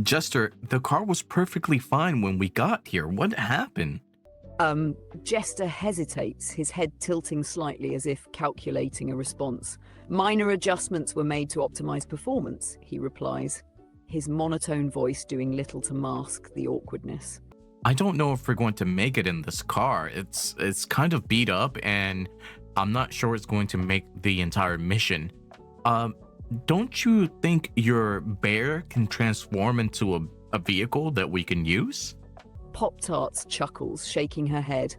Jester, the car was perfectly fine when we got here. What happened? Jester hesitates, his head tilting slightly as if calculating a response. Minor adjustments were made to optimize performance, he replies, his monotone voice doing little to mask the awkwardness. I don't know if we're going to make it in this car. It's kind of beat up, and I'm not sure it's going to make the entire mission. Don't you think your bear can transform into a vehicle that we can use? Pop-Tarts chuckles, shaking her head.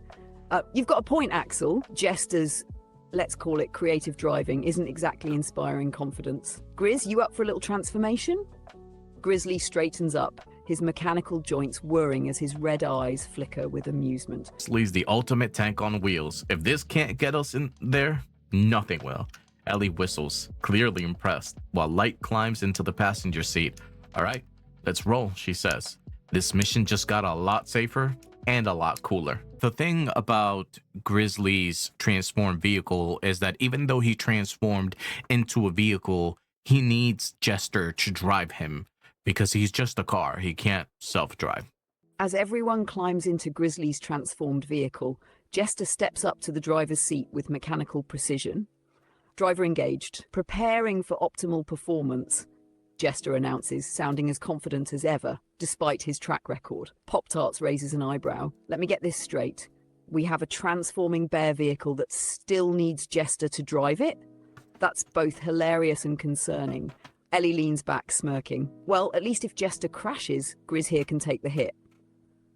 You've got a point, Axel. Jester's, let's call it creative driving, isn't exactly inspiring confidence. Grizz, you up for a little transformation? Grizzly straightens up, his mechanical joints whirring as his red eyes flicker with amusement. Grizzly's the ultimate tank on wheels. If this can't get us in there, nothing will. Ellie whistles, clearly impressed, while Light climbs into the passenger seat. All right, let's roll, she says. This mission just got a lot safer and a lot cooler. The thing about Grizzly's transformed vehicle is that even though he transformed into a vehicle, he needs Jester to drive him because he's just a car. He can't self-drive. As everyone climbs into Grizzly's transformed vehicle, Jester steps up to the driver's seat with mechanical precision. Driver engaged, preparing for optimal performance, Jester announces, sounding as confident as ever, despite his track record. Pop-Tarts raises an eyebrow. Let me get this straight. We have a transforming bear vehicle that still needs Jester to drive it? That's both hilarious and concerning. Ellie leans back, smirking. Well, at least if Jester crashes, Grizz here can take the hit.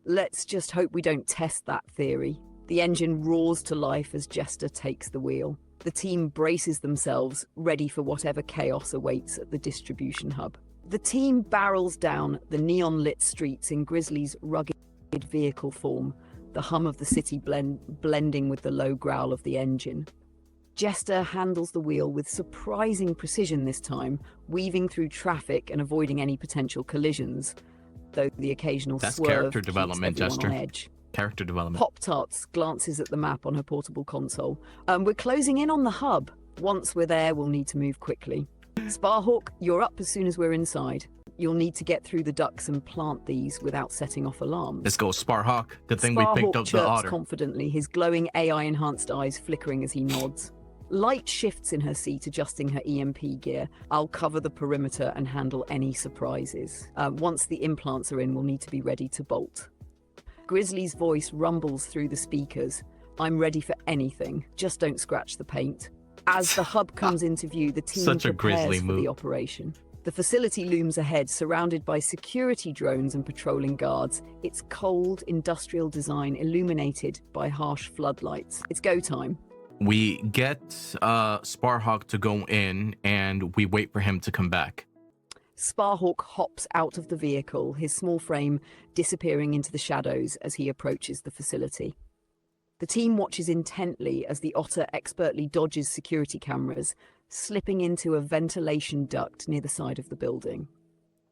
Let's just hope we don't test that theory. The engine roars to life as Jester takes the wheel. The team braces themselves, ready for whatever chaos awaits at the distribution hub. The team barrels down the neon-lit streets in Grizzly's rugged vehicle form, the hum of the city blending with the low growl of the engine. Jester handles the wheel with surprising precision this time, weaving through traffic and avoiding any potential collisions, though the occasional That's swerve character keeps development, everyone Jester. on edge. Character development. Pop-Tarts glances at the map on her portable console. We're closing in on the hub. Once we're there, we'll need to move quickly. Sparhawk, you're up as soon as we're inside. You'll need to get through the ducts and plant these without setting off alarms. Let's go, Sparhawk. Good thing we Sparhawk picked up the chirps otter. confidently, his glowing AI-enhanced eyes flickering as he nods. Light shifts in her seat, adjusting her EMP gear. I'll cover the perimeter and handle any surprises. Once the implants are in, we'll need to be ready to bolt. Grizzly's voice rumbles through the speakers. I'm ready for anything. Just don't scratch the paint. As the hub comes into view, the team Such a prepares Grizzly for move. the operation. The facility looms ahead, surrounded by security drones and patrolling guards, its cold, industrial design illuminated by harsh floodlights. It's go time. We get Sparhawk to go in, and we wait for him to come back. Sparhawk hops out of the vehicle, his small frame disappearing into the shadows as he approaches the facility. The team watches intently as the otter expertly dodges security cameras, slipping into a ventilation duct near the side of the building.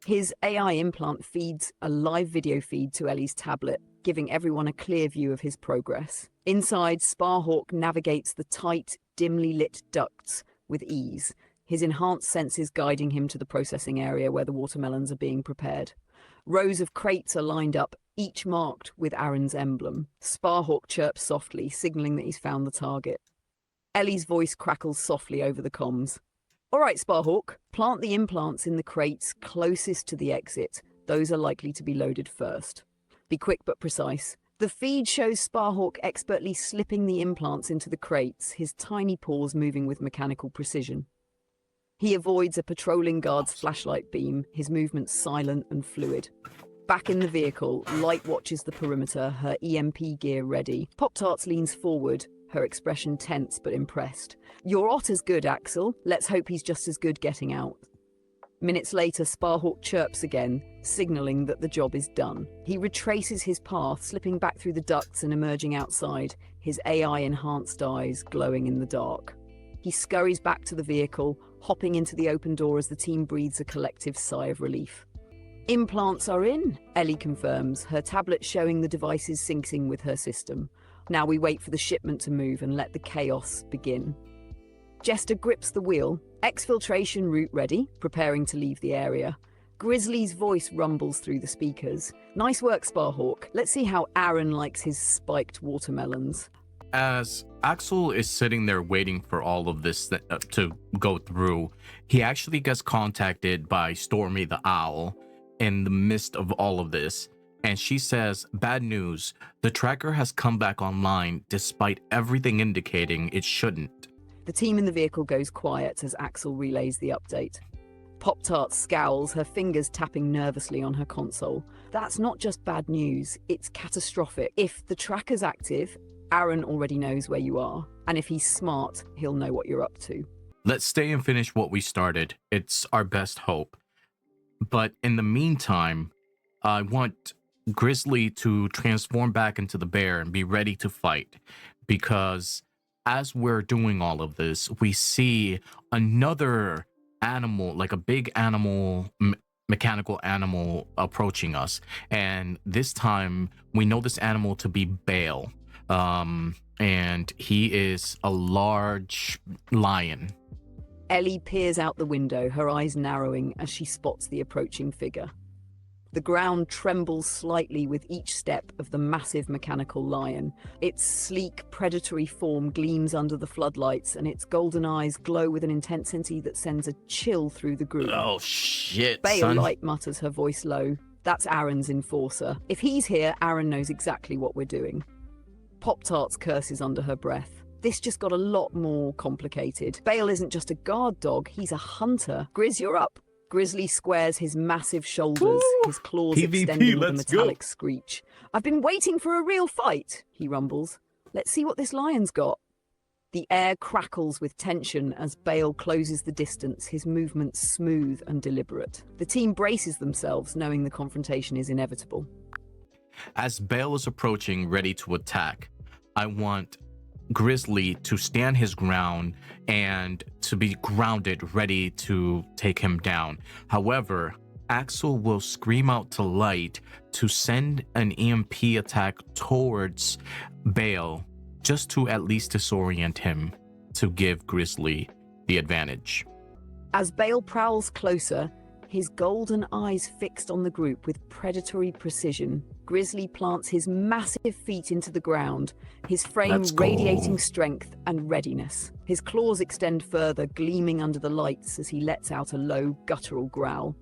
His AI implant feeds a live video feed to Ellie's tablet, giving everyone a clear view of his progress. Inside, Sparhawk navigates the tight, dimly lit ducts with ease, his enhanced senses guiding him to the processing area where the watermelons are being prepared. Rows of crates are lined up, each marked with Aaron's emblem. Sparhawk chirps softly, signaling that he's found the target. Ellie's voice crackles softly over the comms. All right, Sparhawk, plant the implants in the crates closest to the exit. Those are likely to be loaded first. Be quick but precise. The feed shows Sparhawk expertly slipping the implants into the crates, his tiny paws moving with mechanical precision. He avoids a patrolling guard's flashlight beam, his movements silent and fluid. Back in the vehicle, Light watches the perimeter, her EMP gear ready. Pop-Tarts leans forward, her expression tense but impressed. Your otter's good, Axel. Let's hope he's just as good getting out. Minutes later, Sparhawk chirps again, signaling that the job is done. He retraces his path, slipping back through the ducts and emerging outside, his AI-enhanced eyes glowing in the dark. He scurries back to the vehicle, hopping into the open door as the team breathes a collective sigh of relief. Implants are in, Ellie confirms, her tablet showing the devices syncing with her system. Now we wait for the shipment to move and let the chaos begin. Jester grips the wheel, exfiltration route ready, preparing to leave the area. Grizzly's voice rumbles through the speakers. Nice work, Sparhawk. Let's see how Aaron likes his spiked watermelons. As Axel is sitting there waiting for all of this to go through, he actually gets contacted by Stormy the Owl in the midst of all of this. And she says, bad news, the tracker has come back online despite everything indicating it shouldn't. The team in the vehicle goes quiet as Axel relays the update. Pop-Tart scowls, her fingers tapping nervously on her console. That's not just bad news, it's catastrophic. If the tracker's active, Aaron already knows where you are, and if he's smart, he'll know what you're up to. Let's stay and finish what we started. It's our best hope. But in the meantime, I want Grizzly to transform back into the bear and be ready to fight. Because as we're doing all of this, we see another animal, like a big animal, mechanical animal approaching us. And this time, we know this animal to be Bale. And he is a large lion. Ellie peers out the window, her eyes narrowing as she spots the approaching figure. The ground trembles slightly with each step of the massive mechanical lion. Its sleek, predatory form gleams under the floodlights, and its golden eyes glow with an intensity that sends a chill through the group. Oh, shit, Bale son. Light mutters, her voice low. That's Aaron's enforcer. If he's here, Aaron knows exactly what we're doing. Pop-Tarts curses under her breath. This just got a lot more complicated. Bale isn't just a guard dog, he's a hunter. Grizz, you're up. Grizzly squares his massive shoulders, his claws PvP, extending with a let's go. metallic screech. I've been waiting for a real fight, he rumbles. Let's see what this lion's got. The air crackles with tension as Bale closes the distance, his movements smooth and deliberate. The team braces themselves, knowing the confrontation is inevitable. As Bale is approaching, ready to attack, I want Grizzly to stand his ground and to be grounded, ready to take him down. However, Axel will scream out to Light to send an EMP attack towards Bale, just to at least disorient him, to give Grizzly the advantage. As Bale prowls closer, his golden eyes fixed on the group with predatory precision, Grizzly plants his massive feet into the ground, his frame Let's go. radiating strength and readiness. His claws extend further, gleaming under the lights as he lets out a low, guttural growl.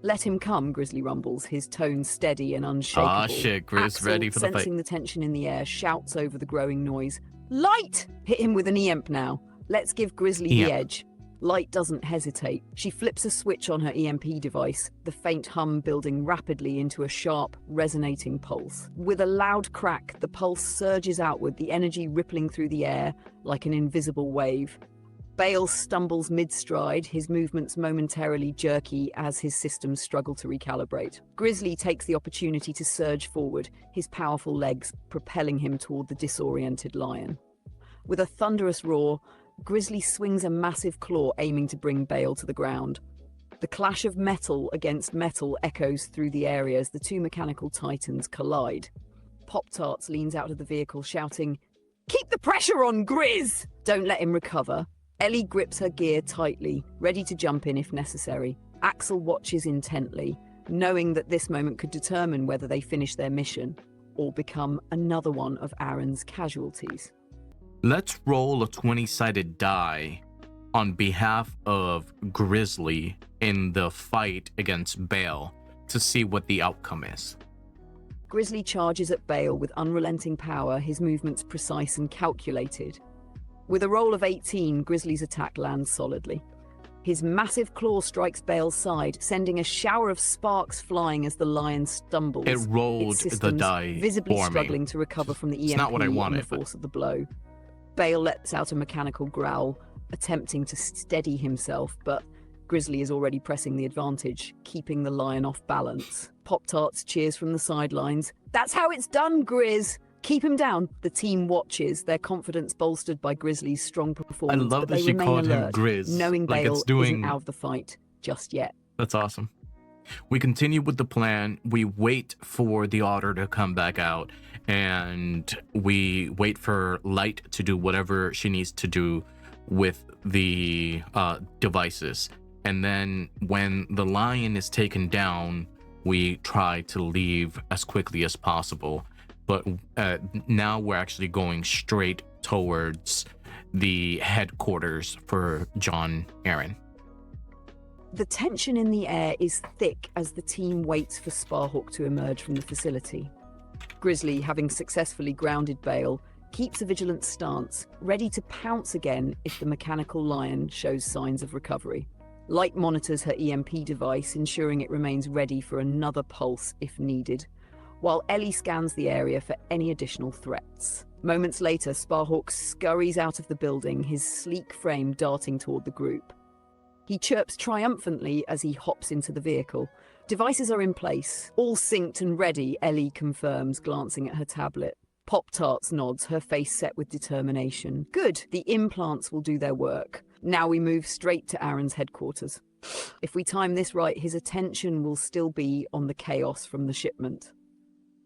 Let him come, Grizzly rumbles, his tone steady and unshakable. Ah, shit, Grizz, Axel, ready for the fight. sensing the tension in the air, shouts over the growing noise. Light! Hit him with an EMP now. Let's give Grizzly the EMP. edge. Light doesn't hesitate. She flips a switch on her EMP device, the faint hum building rapidly into a sharp, resonating pulse. With a loud crack, the pulse surges outward, the energy rippling through the air like an invisible wave. Bale stumbles mid-stride, his movements momentarily jerky as his systems struggle to recalibrate. Grizzly takes the opportunity to surge forward, his powerful legs propelling him toward the disoriented lion. With a thunderous roar, Grizzly swings a massive claw aiming to bring Bale to the ground. The clash of metal against metal echoes through the area as the two mechanical titans collide. Pop-Tarts leans out of the vehicle shouting, "Keep the pressure on, Grizz! Don't let him recover." Ellie grips her gear tightly, ready to jump in if necessary. Axel watches intently, knowing that this moment could determine whether they finish their mission or become another one of Aaron's casualties. Let's roll a 20-sided die on behalf of Grizzly in the fight against Bale to see what the outcome is. Grizzly charges at Bale with unrelenting power, his movements precise and calculated. With a roll of 18, Grizzly's attack lands solidly. His massive claw strikes Bale's side, sending a shower of sparks flying as the lion stumbles. It rolled its the systems die visibly for me. struggling to recover from the EMP It's not what I and wanted, the but- force of the blow. Bale lets out a mechanical growl, attempting to steady himself, but Grizzly is already pressing the advantage, keeping the lion off balance. Pop-Tarts cheers from the sidelines. "That's how it's done, Grizz! Keep him down." The team watches, their confidence bolstered by Grizzly's strong performance. I love but that they she remain called him alert, Grizz. knowing Like Bale it's doing- isn't out of the fight just yet. That's awesome. We continue with the plan. We wait for the otter to come back out, and we wait for Light to do whatever she needs to do with the devices. And then when the lion is taken down, we try to leave as quickly as possible. But now we're actually going straight towards the headquarters for John Aaron. The tension in the air is thick as the team waits for Sparhawk to emerge from the facility. Grizzly, having successfully grounded Bale, keeps a vigilant stance, ready to pounce again if the mechanical lion shows signs of recovery. Light monitors her EMP device, ensuring it remains ready for another pulse if needed, while Ellie scans the area for any additional threats. Moments later, Sparhawk scurries out of the building, his sleek frame darting toward the group. He chirps triumphantly as he hops into the vehicle. Devices are in place, all synced and ready, Ellie confirms, glancing at her tablet. Pop-Tarts nods, her face set with determination. Good, the implants will do their work. Now we move straight to Aaron's headquarters. If we time this right, his attention will still be on the chaos from the shipment.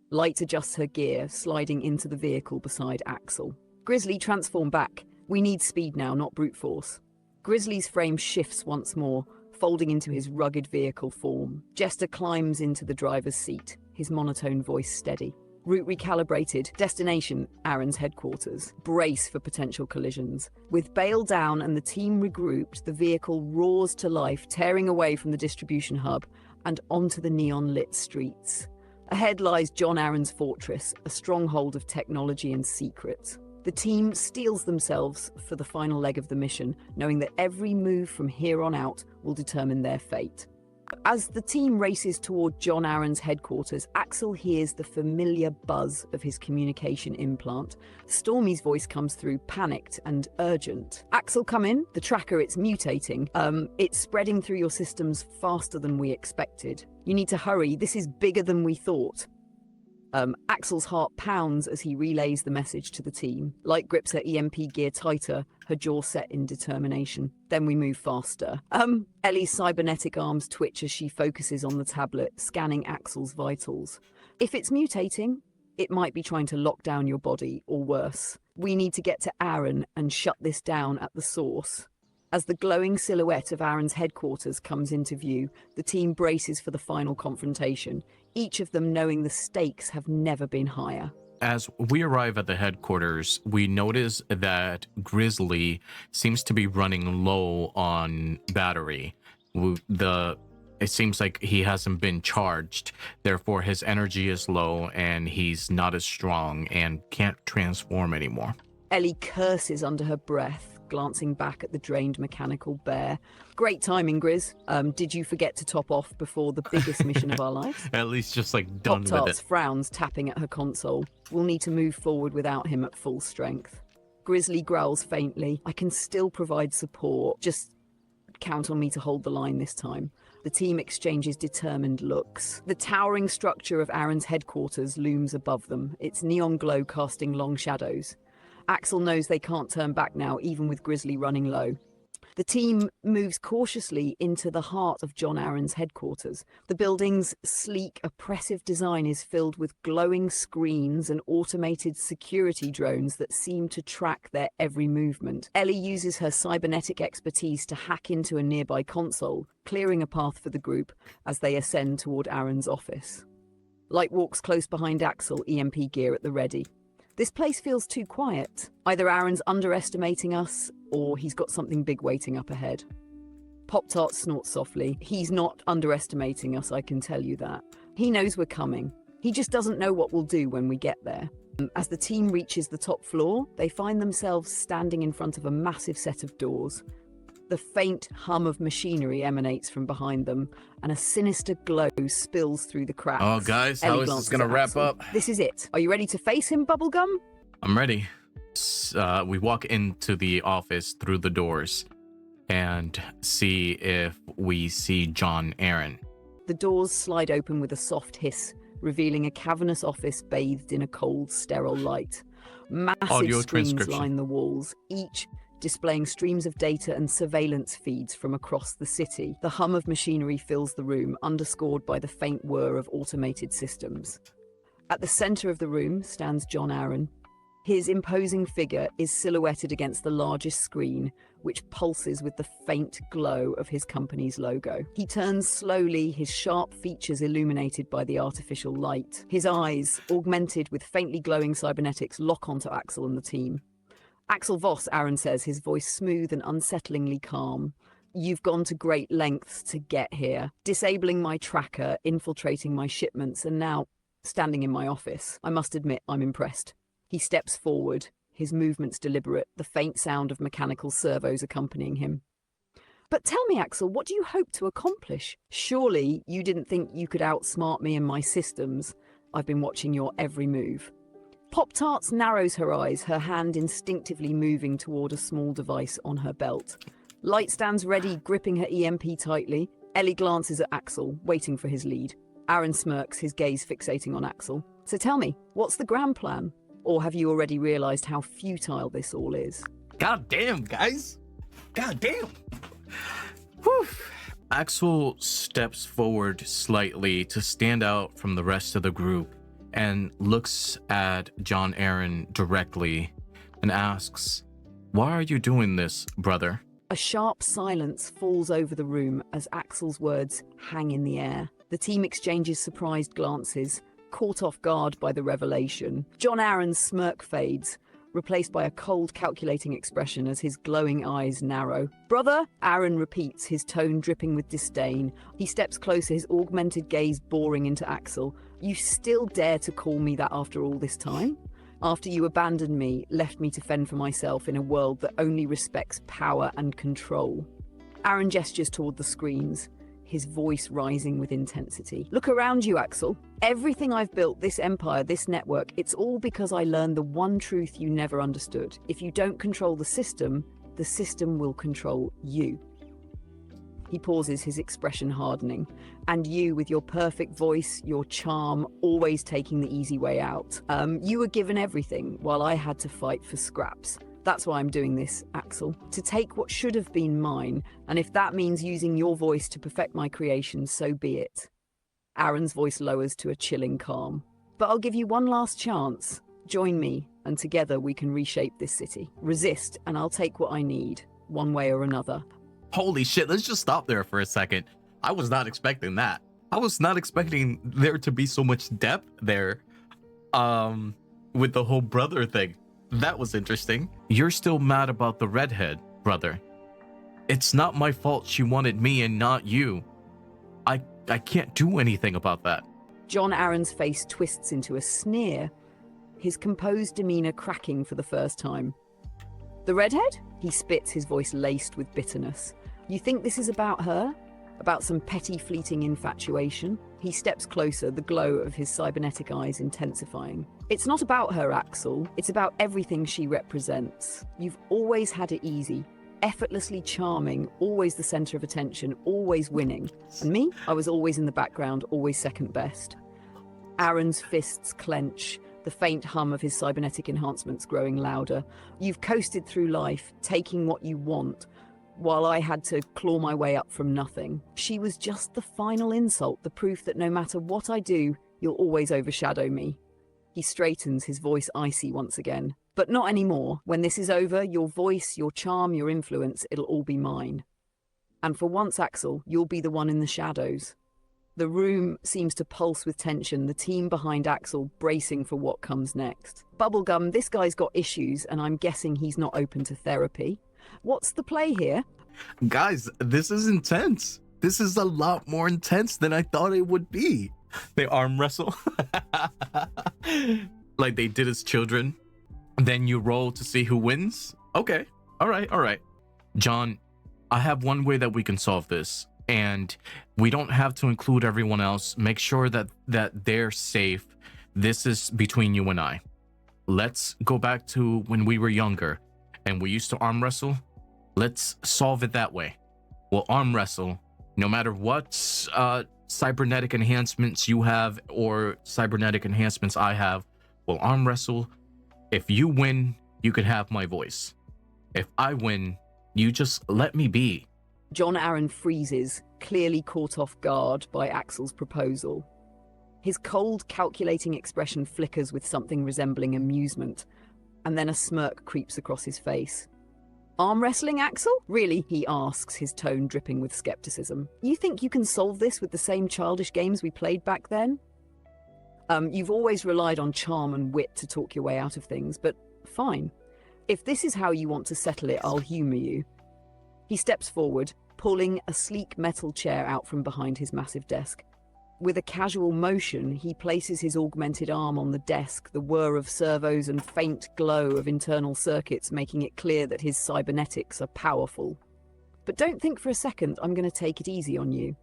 Light adjusts her gear, sliding into the vehicle beside Axel. Grizzly, transform back. We need speed now, not brute force. Grizzly's frame shifts once more, folding into his rugged vehicle form. Jester climbs into the driver's seat, his monotone voice steady. Route recalibrated. Destination, Aaron's headquarters. Brace for potential collisions. With Bale down and the team regrouped, the vehicle roars to life, tearing away from the distribution hub and onto the neon-lit streets. Ahead lies John Aaron's fortress, a stronghold of technology and secrets. The team steels themselves for the final leg of the mission, knowing that every move from here on out will determine their fate. As the team races toward John Aaron's headquarters, Axel hears the familiar buzz of his communication implant. Stormy's voice comes through, panicked and urgent. Axel, come in. The tracker, it's mutating. It's spreading through your systems faster than we expected. You need to hurry. This is bigger than we thought. Axel's heart pounds as he relays the message to the team. Light grips her EMP gear tighter, her jaw set in determination. Then we move faster. Ellie's cybernetic arms twitch as she focuses on the tablet, scanning Axel's vitals. If it's mutating, it might be trying to lock down your body, or worse. We need to get to Aaron and shut this down at the source. As the glowing silhouette of Aaron's headquarters comes into view, the team braces for the final confrontation, each of them knowing the stakes have never been higher. As we arrive at the headquarters, we notice that Grizzly seems to be running low on battery. It seems like he hasn't been charged, therefore his energy is low and he's not as strong and can't transform anymore. Ellie curses under her breath, glancing back at the drained mechanical bear. Great timing, Grizz. Did you forget to top off before the biggest mission of our lives? At least just like done with Pop-Tarts it. frowns, tapping at her console. We'll need to move forward without him at full strength. Grizzly growls faintly. I can still provide support. Just count on me to hold the line this time. The team exchanges determined looks. The towering structure of Aaron's headquarters looms above them, its neon glow casting long shadows. Axel knows they can't turn back now, even with Grizzly running low. The team moves cautiously into the heart of John Aaron's headquarters. The building's sleek, oppressive design is filled with glowing screens and automated security drones that seem to track their every movement. Ellie uses her cybernetic expertise to hack into a nearby console, clearing a path for the group as they ascend toward Aaron's office. Light walks close behind Axel, EMP gear at the ready. This place feels too quiet. Either Aaron's underestimating us, or he's got something big waiting up ahead. Pop-Tart snorts softly. He's not underestimating us, I can tell you that. He knows we're coming. He just doesn't know what we'll do when we get there. As the team reaches the top floor, they find themselves standing in front of a massive set of doors. The faint hum of machinery emanates from behind them, and a sinister glow spills through the cracks. Oh, guys, Ellie how is this glances gonna at wrap Axel. up? This is it. Are you ready to face him, Bubblegum? I'm ready. We walk into the office through the doors and see if we see John Aaron. The doors slide open with a soft hiss, revealing a cavernous office bathed in a cold, sterile light. Massive Audio screens transcription. line the walls, each displaying streams of data and surveillance feeds from across the city. The hum of machinery fills the room, underscored by the faint whir of automated systems. At the center of the room stands John Aaron. His imposing figure is silhouetted against the largest screen, which pulses with the faint glow of his company's logo. He turns slowly, his sharp features illuminated by the artificial light. His eyes, augmented with faintly glowing cybernetics, lock onto Axel and the team. Axel Voss, Aaron says, his voice smooth and unsettlingly calm. You've gone to great lengths to get here, disabling my tracker, infiltrating my shipments, and now standing in my office. I must admit, I'm impressed. He steps forward, his movements deliberate, the faint sound of mechanical servos accompanying him. But tell me, Axel, what do you hope to accomplish? Surely you didn't think you could outsmart me and my systems. I've been watching your every move. Pop-Tarts narrows her eyes, her hand instinctively moving toward a small device on her belt. Light stands ready, gripping her EMP tightly. Ellie glances at Axel, waiting for his lead. Aaron smirks, his gaze fixating on Axel. So tell me, what's the grand plan? Or have you already realized how futile this all is? God damn, guys. God damn. Whew. Axel steps forward slightly to stand out from the rest of the group and looks at John Aaron directly and asks, "Why are you doing this, brother?" A sharp silence falls over the room as Axel's words hang in the air. The team exchanges surprised glances, caught off guard by the revelation. John Aaron's smirk fades, replaced by a cold, calculating expression as his glowing eyes narrow. "Brother," Aaron repeats, his tone dripping with disdain. He steps closer, his augmented gaze boring into Axel. "You still dare to call me that after all this time? After you abandoned me, left me to fend for myself in a world that only respects power and control." Aaron gestures toward the screens, his voice rising with intensity. "Look around you, Axel. Everything I've built, this empire, this network, it's all because I learned the one truth you never understood. If you don't control the system will control you." He pauses, his expression hardening. "And you, with your perfect voice, your charm, always taking the easy way out. You were given everything, while I had to fight for scraps. That's why I'm doing this, Axel. To take what should have been mine, and if that means using your voice to perfect my creation, so be it." Aaron's voice lowers to a chilling calm. "But I'll give you one last chance. Join me, and together we can reshape this city. Resist, and I'll take what I need, one way or another." Holy shit, let's just stop there for a second. I was not expecting that. I was not expecting there to be so much depth there with the whole brother thing. That was interesting. "You're still mad about the redhead, brother. It's not my fault she wanted me and not you. I can't do anything about that." John Aaron's face twists into a sneer, his composed demeanor cracking for the first time. "The redhead?" He spits, his voice laced with bitterness. "You think this is about her? About some petty, fleeting infatuation?" He steps closer, the glow of his cybernetic eyes intensifying. "It's not about her, Axel. It's about everything she represents. You've always had it easy, effortlessly charming, always the center of attention, always winning. And me? I was always in the background, always second best." Aaron's fists clench, the faint hum of his cybernetic enhancements growing louder. "You've coasted through life, taking what you want, while I had to claw my way up from nothing. She was just the final insult, the proof that no matter what I do, you'll always overshadow me." He straightens, his voice icy once again. "But not anymore. When this is over, your voice, your charm, your influence, it'll all be mine. And for once, Axel, you'll be the one in the shadows." The room seems to pulse with tension, the team behind Axel bracing for what comes next. "Bubblegum, this guy's got issues, and I'm guessing he's not open to therapy. What's the play here?" Guys, this is intense. This is a lot more intense than I thought it would be. They arm wrestle like they did as children. Then you roll to see who wins. Okay. All right. John, I have one way that we can solve this, and we don't have to include everyone else. Make sure that they're safe. This is between you and I. Let's go back to when we were younger and we used to arm wrestle. Let's solve it that way. We'll arm wrestle no matter what cybernetic enhancements you have or cybernetic enhancements I have. We'll arm wrestle. If you win, you can have my voice. If I win, you just let me be." John Aaron freezes, clearly caught off guard by Axel's proposal. His cold, calculating expression flickers with something resembling amusement. and then a smirk creeps across his face. Arm wrestling, Axel? Really? He asks, his tone dripping with skepticism. You think you can solve this with the same childish games we played back then? You've always relied on charm and wit to talk your way out of things, but fine. If this is how you want to settle it, I'll humor you. He steps forward, pulling a sleek metal chair out from behind his massive desk. With a casual motion, he places his augmented arm on the desk, the whir of servos and faint glow of internal circuits making it clear that his cybernetics are powerful. But don't think for a second I'm going to take it easy on you.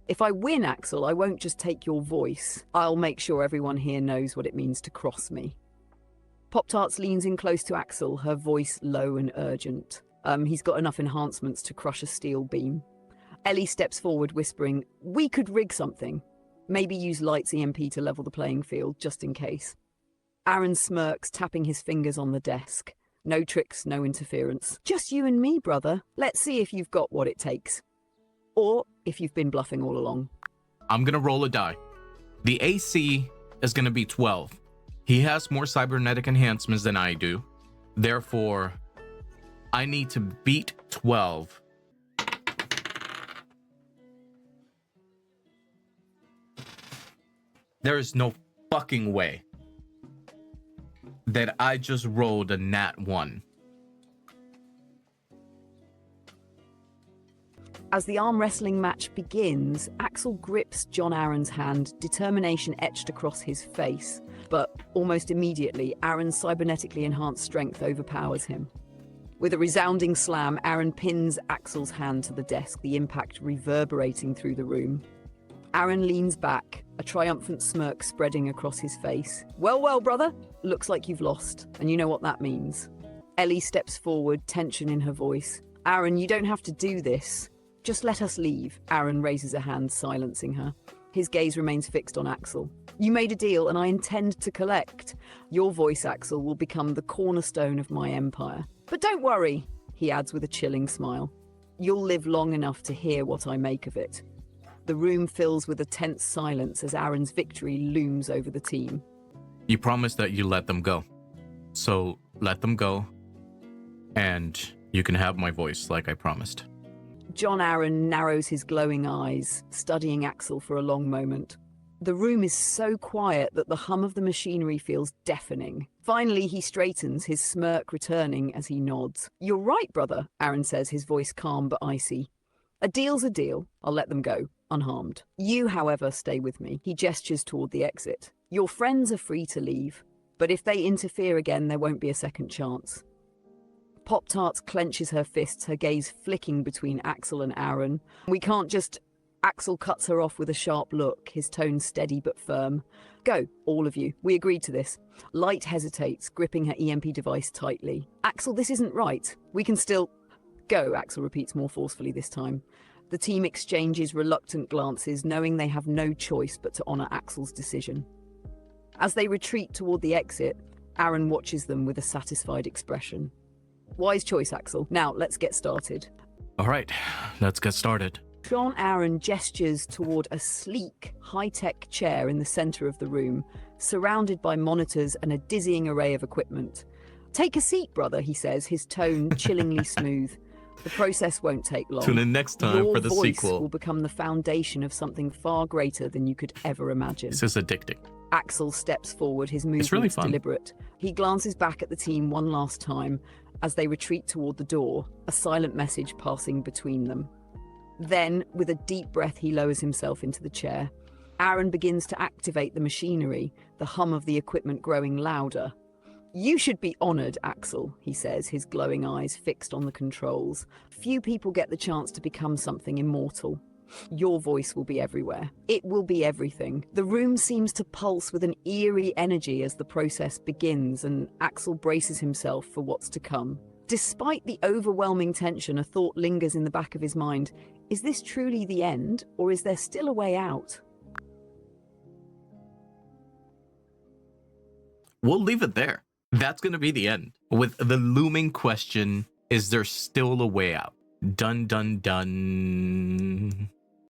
If I win, Axel, I won't just take your voice. I'll make sure everyone here knows what it means to cross me. Pop-Tarts leans in close to Axel, her voice low and urgent. He's got enough enhancements to crush a steel beam. Ellie steps forward, whispering, "We could rig something. Maybe use Light's EMP to level the playing field, just in case." Aaron smirks, tapping his fingers on the desk. No tricks, no interference. Just you and me, brother. Let's see if you've got what it takes. Or if you've been bluffing all along. I'm gonna roll a die. The AC is gonna be 12. He has more cybernetic enhancements than I do. Therefore, I need to beat 12. There is no fucking way that I just rolled a nat 1. As the arm wrestling match begins, Axel grips John Aaron's hand, determination etched across his face. But almost immediately, Aaron's cybernetically enhanced strength overpowers him. With a resounding slam, Aaron pins Axel's hand to the desk, the impact reverberating through the room. Aaron leans back, a triumphant smirk spreading across his face. Well, brother, looks like you've lost, and you know what that means. Ellie steps forward, tension in her voice. Aaron, you don't have to do this. Just let us leave. Aaron raises a hand, silencing her. His gaze remains fixed on Axel. You made a deal, and I intend to collect. Your voice, Axel, will become the cornerstone of my empire. But don't worry, he adds with a chilling smile. You'll live long enough to hear what I make of it. The room fills with a tense silence as Aaron's victory looms over the team. You promised that you let them go. So let them go, and you can have my voice like I promised. John Aaron narrows his glowing eyes, studying Axel for a long moment. The room is so quiet that the hum of the machinery feels deafening. Finally, he straightens, his smirk returning as he nods. You're right, brother, Aaron says, his voice calm but icy. A deal's a deal. I'll let them go, unharmed. You, however, stay with me. He gestures toward the exit. Your friends are free to leave, but if they interfere again, there won't be a second chance. Pop-Tarts clenches her fists, her gaze flicking between Axel and Aaron. We can't just... Axel cuts her off with a sharp look, his tone steady but firm. Go, all of you. We agreed to this. Light hesitates, gripping her EMP device tightly. Axel, this isn't right. We can still... Go, Axel repeats more forcefully this time. The team exchanges reluctant glances, knowing they have no choice but to honor Axel's decision. As they retreat toward the exit, Aaron watches them with a satisfied expression. Wise choice, Axel. Now, let's get started. All right, let's get started. John Aaron gestures toward a sleek, high-tech chair in the center of the room, surrounded by monitors and a dizzying array of equipment. Take a seat, brother, he says, his tone chillingly smooth. The process won't take long. Tune in next time for the Your voice sequel. will become the foundation of something far greater than you could ever imagine. This is addicting. Axel steps forward, his movements really fun. deliberate. He glances back at the team one last time as they retreat toward the door, a silent message passing between them. Then, with a deep breath, he lowers himself into the chair. Aaron begins to activate the machinery, the hum of the equipment growing louder. You should be honored, Axel, he says, his glowing eyes fixed on the controls. Few people get the chance to become something immortal. Your voice will be everywhere. It will be everything. The room seems to pulse with an eerie energy as the process begins, and Axel braces himself for what's to come. Despite the overwhelming tension, a thought lingers in the back of his mind. Is this truly the end, or is there still a way out? We'll leave it there. That's going to be the end. With the looming question, is there still a way out? Dun, dun, dun.